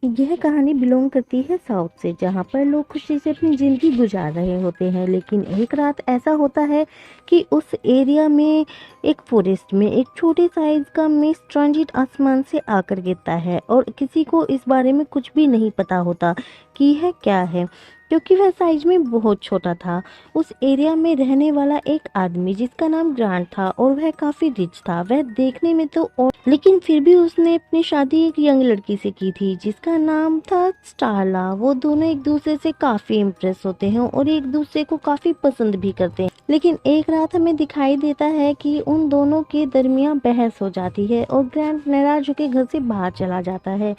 यह कहानी बिलोंग करती है साउथ से, जहाँ पर लोग खुशी से अपनी ज़िंदगी गुजार रहे होते हैं। लेकिन एक रात ऐसा होता है कि उस एरिया में एक फॉरेस्ट में एक छोटे साइज का मिस ट्रांजिट आसमान से आकर गिरता है और किसी को इस बारे में कुछ भी नहीं पता होता कि यह क्या है, क्योंकि वह साइज में बहुत छोटा था। उस एरिया में रहने वाला एक आदमी जिसका नाम ग्रांट था और वह काफ़ी रिच था। वह देखने में तो लेकिन फिर भी उसने अपनी शादी एक यंग लड़की से की थी जिसका नाम था स्टारला। वो दोनों एक दूसरे से काफी इम्प्रेस होते हैं और एक दूसरे को काफी पसंद भी करते हैं। लेकिन एक रात हमें दिखाई देता है कि उन दोनों के दरमियान बहस हो जाती है और ग्रैंट नाराज होकर घर से बाहर चला जाता है।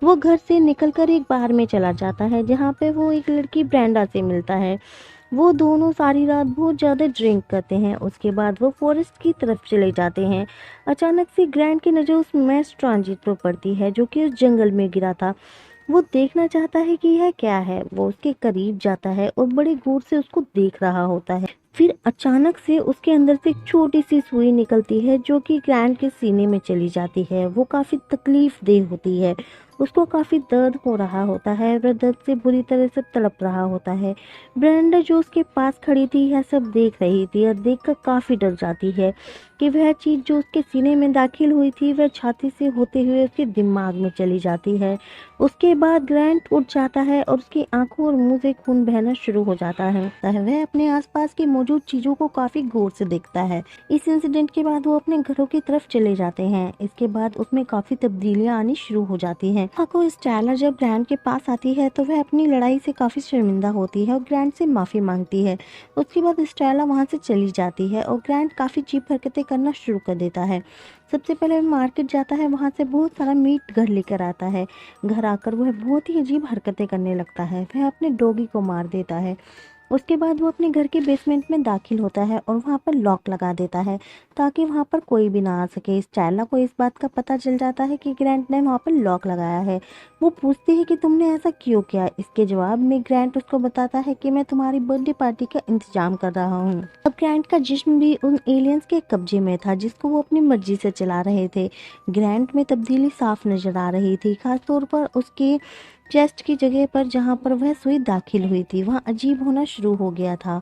वो घर से निकलकर एक बार में चला जाता है जहाँ पे वो एक लड़की ब्रेंडा से मिलता है। वो दोनों सारी रात बहुत ज़्यादा ड्रिंक करते हैं। उसके बाद वो फॉरेस्ट की तरफ चले जाते हैं। अचानक से ग्रैंड की नज़र उस मैस ट्रांजिट पर पड़ती है जो कि उस जंगल में गिरा था। वो देखना चाहता है कि यह क्या है। वो उसके करीब जाता है और बड़े गौर से उसको देख रहा होता है। फिर अचानक से उसके अंदर से एक छोटी सी सुई निकलती है जो कि ग्रैंड के सीने में चली जाती है। वो काफ़ी तकलीफ देह होती है। उसको काफ़ी दर्द हो रहा होता है। वह दर्द से बुरी तरह से तड़प रहा होता है। ब्रेंडा जो उसके पास खड़ी थी यह सब देख रही थी और देखकर काफ़ी डर जाती है कि वह चीज़ जो उसके सीने में दाखिल हुई थी वह छाती से होते हुए उसके दिमाग में चली जाती है। उसके बाद ग्रैंट उठ जाता है और उसकी आंखों और मुंह से खून बहना शुरू हो जाता है। वह अपने आसपास की मौजूद चीज़ों को काफ़ी गौर से देखता है। इस इंसिडेंट के बाद वो अपने घरों की तरफ चले जाते हैं। इसके बाद उसमें काफ़ी तब्दीलियां आनी शुरू हो जाती हैं। को स्टेला जब ग्रैंट के पास आती है तो वह अपनी लड़ाई से काफ़ी शर्मिंदा होती है और ग्रैंट से माफ़ी मांगती है। उसके बाद स्टेला वहाँ से चली जाती है और ग्रैंट काफ़ी चीप हरकतें करना शुरू कर देता है। सबसे पहले वह मार्केट जाता है, वहाँ से बहुत सारा मीट घर लेकर आता है। घर आकर वह बहुत ही अजीब हरकतें करने लगता है। वह अपने डॉगी को मार देता है। उसके बाद वो अपने घर के बेसमेंट में दाखिल होता है और वहाँ पर लॉक लगा देता है ताकि वहाँ पर कोई भी ना आ सके। स्टेला को इस बात का पता चल जाता है कि ग्रैंट ने वहाँ पर लॉक लगाया है। वो पूछती है कि तुमने ऐसा क्यों किया। इसके जवाब में ग्रैंट उसको बताता है कि मैं तुम्हारी बर्थडे पार्टी का इंतजाम कर रहा हूँ। अब ग्रैंट का जिस्म भी उन एलियंस के कब्जे में था जिसको वो अपनी मर्जी से चला रहे थे। ग्रैंट में तब्दीली साफ नजर आ रही थी, खासतौर पर उसके चेस्ट की जगह पर जहाँ पर वह सुई दाखिल हुई थी वहाँ अजीब होना शुरू हो गया था।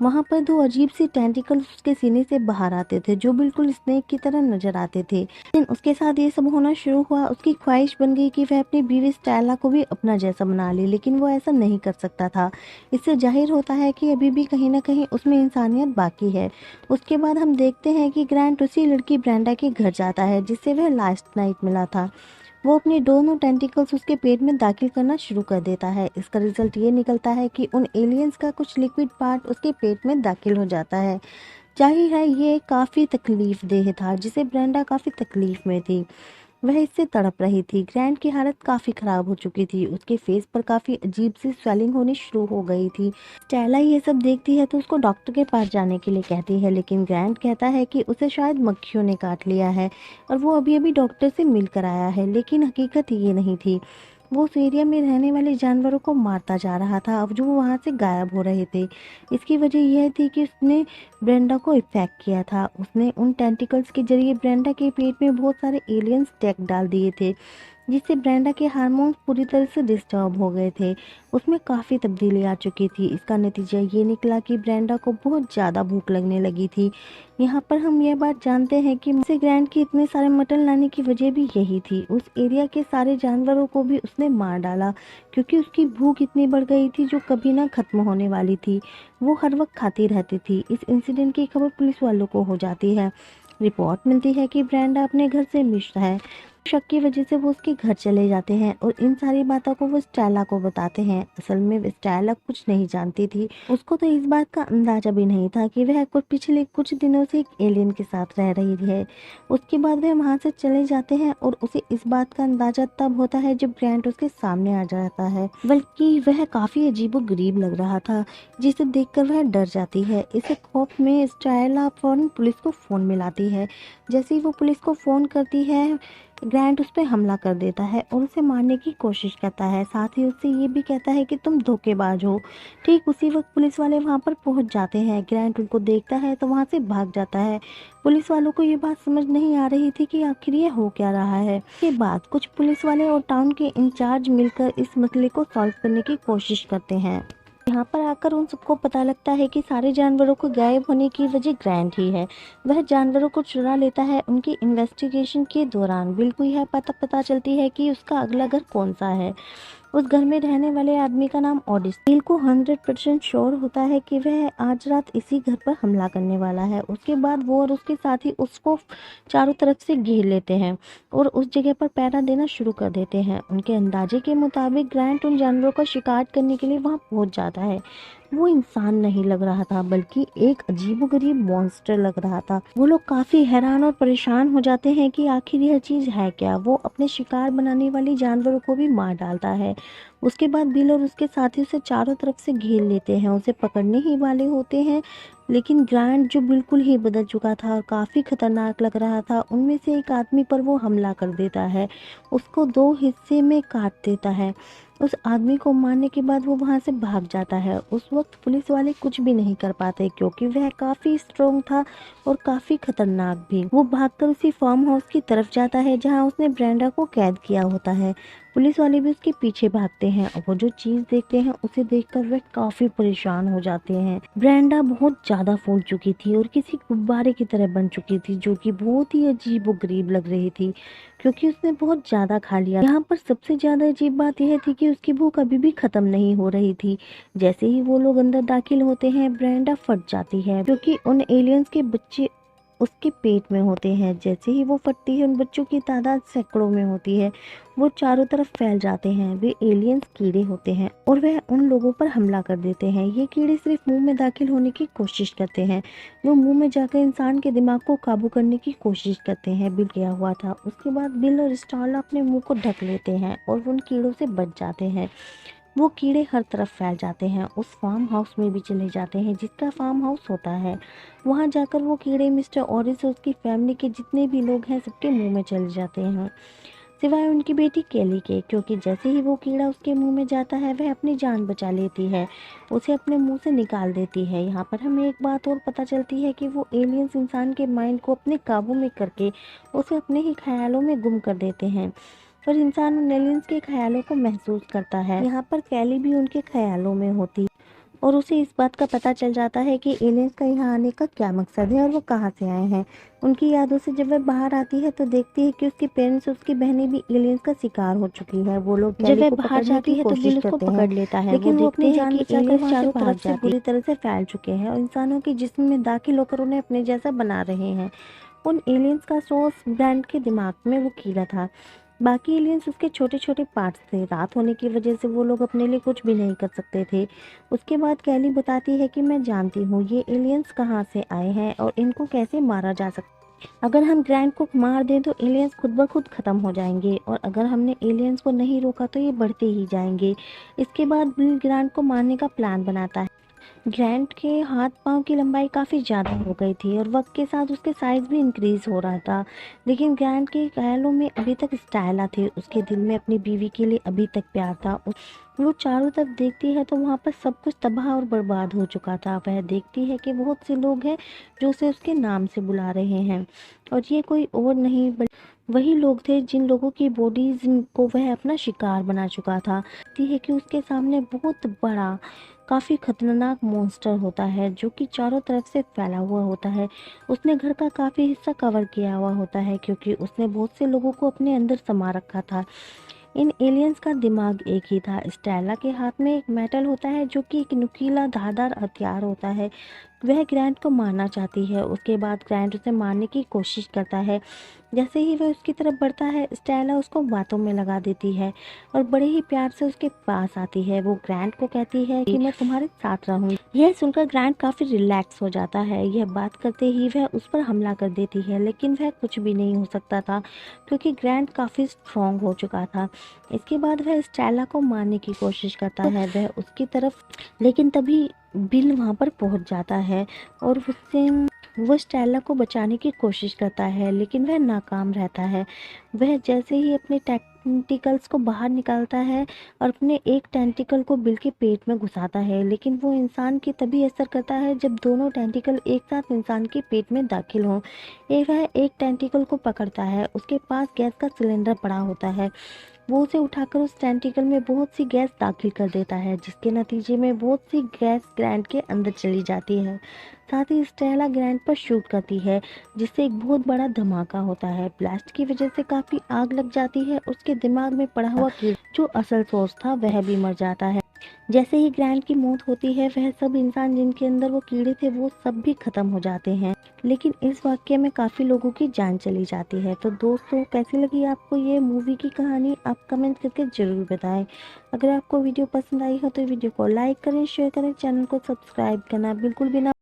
वहाँ पर दो अजीब सी टेंटिकल्स उसके सीने से बाहर आते थे जो बिल्कुल स्नेक की तरह नजर आते थे। लेकिन उसके साथ ये सब होना शुरू हुआ, उसकी ख्वाहिश बन गई कि वह अपनी बीवी स्टेला को भी अपना जैसा बना ले, लेकिन वो ऐसा नहीं कर सकता था। इससे जाहिर होता है कि अभी भी कहीं ना कहीं उसमें इंसानियत बाकी है। उसके बाद हम देखते हैं कि ग्रैंट उसी लड़की ब्रेंडा के घर जाता है जिससे वह लास्ट नाइट मिला था। वो अपने दोनों टेंटिकल्स उसके पेट में दाखिल करना शुरू कर देता है। इसका रिजल्ट ये निकलता है कि उन एलियंस का कुछ लिक्विड पार्ट उसके पेट में दाखिल हो जाता है। जाहिर है ये काफ़ी तकलीफ देह था जिसे ब्रेंडा काफ़ी तकलीफ में थी। वह इससे तड़प रही थी। ग्रैंट की हालत काफ़ी ख़राब हो चुकी थी। उसके फेस पर काफ़ी अजीब सी स्वेलिंग होनी शुरू हो गई थी। स्टेला ये सब देखती है तो उसको डॉक्टर के पास जाने के लिए कहती है, लेकिन ग्रैंट कहता है कि उसे शायद मक्खियों ने काट लिया है और वो अभी अभी डॉक्टर से मिल कर आया है। लेकिन हकीकत ये नहीं थी। वो उस एरिया में रहने वाले जानवरों को मारता जा रहा था अब जो वहाँ से गायब हो रहे थे। इसकी वजह यह थी कि उसने ब्रेंडा को इफेक्ट किया था। उसने उन टेंटिकल्स के जरिए ब्रेंडा के पेट में बहुत सारे एलियंस टैग डाल दिए थे जिससे ब्रेंडा के हार्मोन्स पूरी तरह से डिस्टर्ब हो गए थे। उसमें काफ़ी तब्दीली आ चुकी थी। इसका नतीजा ये निकला कि ब्रेंडा को बहुत ज़्यादा भूख लगने लगी थी। यहाँ पर हम यह बात जानते हैं कि से ग्रैंड की इतने सारे मटन लाने की वजह भी यही थी। उस एरिया के सारे जानवरों को भी उसने मार डाला क्योंकि उसकी भूख इतनी बढ़ गई थी जो कभी ना खत्म होने वाली थी। वो हर वक्त खाती रहती थी। इस इंसिडेंट की खबर पुलिस वालों को हो जाती है। रिपोर्ट मिलती है कि ब्रेंडा अपने घर से मिस है। शक की वजह से वो उसके घर चले जाते हैं और इन सारी बातों को वो स्टेला को बताते हैं। असल में स्टेला कुछ नहीं जानती थी। उसको तो इस बात का अंदाजा भी नहीं था कि वह पिछले कुछ दिनों से एक एलियन के साथ रह रही है। उसके बाद वह वहाँ से चले जाते हैं और उसे इस बात का अंदाजा तब होता है जब ग्रैंट उसके सामने आ जाता है। बल्कि वह काफ़ी अजीबोगरीब लग रहा था जिसे देखकर वह डर जाती है। इसे खौफ में स्टेला फौरन पुलिस को फ़ोन मिलाती है। जैसे ही वो पुलिस को फ़ोन करती है ग्रैंट उस पे हमला कर देता है और उसे मारने की कोशिश करता है। साथ ही उससे ये भी कहता है कि तुम धोखेबाज हो। ठीक उसी वक्त पुलिस वाले वहाँ पर पहुँच जाते हैं। ग्रैंट उनको देखता है तो वहाँ से भाग जाता है। पुलिस वालों को ये बात समझ नहीं आ रही थी कि आखिर ये हो क्या रहा है। इसके बाद कुछ पुलिस वाले और टाउन के इंचार्ज मिलकर इस मसले को सॉल्व करने की कोशिश करते हैं। यहाँ पर आकर उन सबको पता लगता है कि सारे जानवरों को गायब होने की वजह ग्रैंट ही है। वह जानवरों को चुरा लेता है। उनकी इन्वेस्टिगेशन के दौरान बिल को यह पता चलती है कि उसका अगला घर कौन सा है। उस घर में रहने वाले आदमी का नाम ऑडिस। बिल को 100% श्योर होता है कि वह आज रात इसी घर पर हमला करने वाला है। उसके बाद वो और उसके साथी उसको चारों तरफ से घेर लेते हैं और उस जगह पर पहरा देना शुरू कर देते हैं। उनके अंदाजे के मुताबिक ग्रैंट उन जानवरों का शिकार करने के लिए वहां पहुंच जाता है। वो इंसान नहीं लग रहा था बल्कि एक अजीबोगरीब मॉन्स्टर लग रहा था। वो लोग काफी हैरान और परेशान हो जाते हैं कि आखिर यह चीज है क्या। वो अपने शिकार बनाने वाली जानवरों को भी मार डालता है। उसके बाद बिल और उसके साथी उसे चारों तरफ से घेर लेते हैं। उसे पकड़ने ही वाले होते हैं, लेकिन ग्रैंट जो बिल्कुल ही बदल चुका था और काफी खतरनाक लग रहा था, उनमें से एक आदमी पर वो हमला कर देता है। उसको 2 हिस्से में काट देता है। उस आदमी को मारने के बाद वो वहां से भाग जाता है। उस वक्त पुलिस वाले कुछ भी नहीं कर पाते क्योंकि वह काफी स्ट्रोंग था और काफी खतरनाक भी। वो भागकर उसी फार्म हाउस की तरफ जाता है जहां उसने ब्रेंडा को कैद किया होता है। पुलिस वाले भी उसके पीछे भागते हैं और वो जो चीज देखते हैं उसे देखकर वे काफी परेशान हो जाते हैं। ब्रेंडा बहुत ज्यादा फूल चुकी थी और किसी गुब्बारे की तरह बन चुकी थी, जो कि बहुत ही अजीब और गरीब लग रही थी क्योंकि उसने बहुत ज्यादा खा लिया। यहाँ पर सबसे ज्यादा अजीब बात यह थी कि उसकी भूख अभी भी खत्म नहीं हो रही थी। जैसे ही वो लोग अंदर दाखिल होते हैं, ब्रेंडा फट जाती है क्योंकि उन एलियंस के बच्चे उसके पेट में होते हैं। जैसे ही वो फटती है, उन बच्चों की तादाद सैकड़ों में होती है। वो चारों तरफ फैल जाते हैं। वे एलियंस कीड़े होते हैं और वह उन लोगों पर हमला कर देते हैं। ये कीड़े सिर्फ मुंह में दाखिल होने की कोशिश करते हैं। वो मुंह में जाकर इंसान के दिमाग को काबू करने की कोशिश करते हैं। बिल किया हुआ था। उसके बाद बिल और स्टार्ला अपने मुंह को ढक लेते हैं और उन कीड़ों से बच जाते हैं। वो कीड़े हर तरफ फैल जाते हैं। उस फार्म हाउस में भी चले जाते हैं जिसका फार्म हाउस होता है। वहां जाकर वो कीड़े मिस्टर ऑरिस और उसकी फैमिली के जितने भी लोग हैं सबके मुंह में चले जाते हैं, सिवाय उनकी बेटी केली के, क्योंकि जैसे ही वो कीड़ा उसके मुंह में जाता है वह अपनी जान बचा लेती है, उसे अपने मुंह से निकाल देती है। यहाँ पर हमें एक बात और पता चलती है कि वो एलियंस इंसान के माइंड को अपने काबू में करके उसे अपने ही ख्यालों में गुम कर देते हैं और इंसान उन एलियंस के ख्यालों को महसूस करता है। यहाँ पर कैली भी उनके ख्यालों में होती और उसे इस बात का पता चल जाता है कि एलियंस का यहाँ आने का क्या मकसद है और वो कहाँ से आए हैं। उनकी यादों से जब वह बाहर आती है तो देखती है कि उसके पेरेंट्स और उसकी बहनें भी एलियंस का शिकार हो चुकी है। वो लोग जब वह बाहर जाती है तो बिल उसको पकड़ लेता है, लेकिन वो अपनी जान बचाकर चारों तरफ से बुरी तरह से फैल चुके हैं और इंसानों के जिस्म में दाखिल होकर उन्हें अपने जैसा बना रहे हैं। उन एलियंस का सोर्स ब्रांड के दिमाग में वो कीड़ा था। बाकी एलियंस उसके छोटे छोटे पार्ट्स थे। रात होने की वजह से वो लोग अपने लिए कुछ भी नहीं कर सकते थे। उसके बाद कैली बताती है कि मैं जानती हूँ ये एलियंस कहाँ से आए हैं और इनको कैसे मारा जा सकता है। अगर हम ग्रैंड को मार दें तो एलियंस खुद ब खुद खत्म हो जाएंगे और अगर हमने एलियंस को नहीं रोका तो ये बढ़ते ही जाएंगे। इसके बाद बिल ग्रैंड को मारने का प्लान बनाता है। ग्रैंट के हाथ पांव की लंबाई काफ़ी ज़्यादा हो गई थी और वक्त के साथ उसके साइज भी इंक्रीज हो रहा था, लेकिन ग्रैंट के ख्यालों में अभी तक स्टाइला थे। उसके दिल में अपनी बीवी के लिए अभी तक प्यार था। वो चारों तरफ देखती है तो वहाँ पर सब कुछ तबाह और बर्बाद हो चुका था। वह देखती है कि बहुत से लोग हैं जो उसे उसके नाम से बुला रहे हैं और ये कोई और नहीं बल्कि वही लोग थे जिन लोगों की बॉडीज को वह अपना शिकार बना चुका था। देखती है कि उसके सामने बहुत बड़ा काफ़ी खतरनाक मॉन्स्टर होता है जो कि चारों तरफ से फैला हुआ होता है। उसने घर का काफ़ी हिस्सा कवर किया हुआ होता है क्योंकि उसने बहुत से लोगों को अपने अंदर समा रखा था। इन एलियंस का दिमाग एक ही था। स्टेला के हाथ में एक मेटल होता है जो कि एक नुकीला धारदार हथियार होता है। वह ग्रैंट को मारना चाहती है। उसके बाद ग्रैंट उसे मारने की कोशिश करता है। जैसे ही वह उसकी तरफ बढ़ता है, स्टेला उसको बातों में लगा देती है और बड़े ही प्यार से उसके पास आती है। वो ग्रैंट को कहती है कि मैं तुम्हारे साथ रहूंगी। यह सुनकर ग्रैंट काफी रिलैक्स हो जाता है। यह बात करते ही वह उस पर हमला कर देती है, लेकिन वह कुछ भी नहीं हो सकता था क्योंकि ग्रैंट काफी स्ट्रॉन्ग हो चुका था। इसके बाद वह स्टेला को मारने की कोशिश करता है। वह उसकी तरफ, लेकिन तभी बिल वहाँ पर पहुँच जाता है और उससे वो स्टेला को बचाने की कोशिश करता है, लेकिन वह नाकाम रहता है। वह जैसे ही अपने टेंटिकल्स को बाहर निकालता है और अपने एक टेंटिकल को बिल के पेट में घुसाता है, लेकिन वो इंसान की तभी असर करता है जब दोनों टेंटिकल एक साथ इंसान के पेट में दाखिल हों। वह एक टेंटिकल को पकड़ता है, उसके पास गैस का सिलेंडर पड़ा होता है। वो उसे उठाकर उस टेंटिकल में बहुत सी गैस दाखिल कर देता है, जिसके नतीजे में बहुत सी गैस ग्रैंड के अंदर चली जाती है। साथ ही स्टेला ग्रैंड पर शूट करती है, जिससे एक बहुत बड़ा धमाका होता है। ब्लास्ट की वजह से काफी आग लग जाती है। उसके दिमाग में पड़ा हुआ कीड़ा जो असल सोर्स था वह भी मर जाता है। जैसे ही ग्रैंड की मौत होती है, वह सब इंसान जिनके अंदर वो कीड़े थे वो सब भी खत्म हो जाते हैं। लेकिन इस वाक्य में काफी लोगों की जान चली जाती है। तो दोस्तों, कैसी लगी आपको ये मूवी की कहानी? आप कमेंट करके जरूर बताएं। अगर आपको वीडियो पसंद आई हो तो वीडियो को लाइक करें, शेयर करें, चैनल को सब्सक्राइब करना बिल्कुल भी ना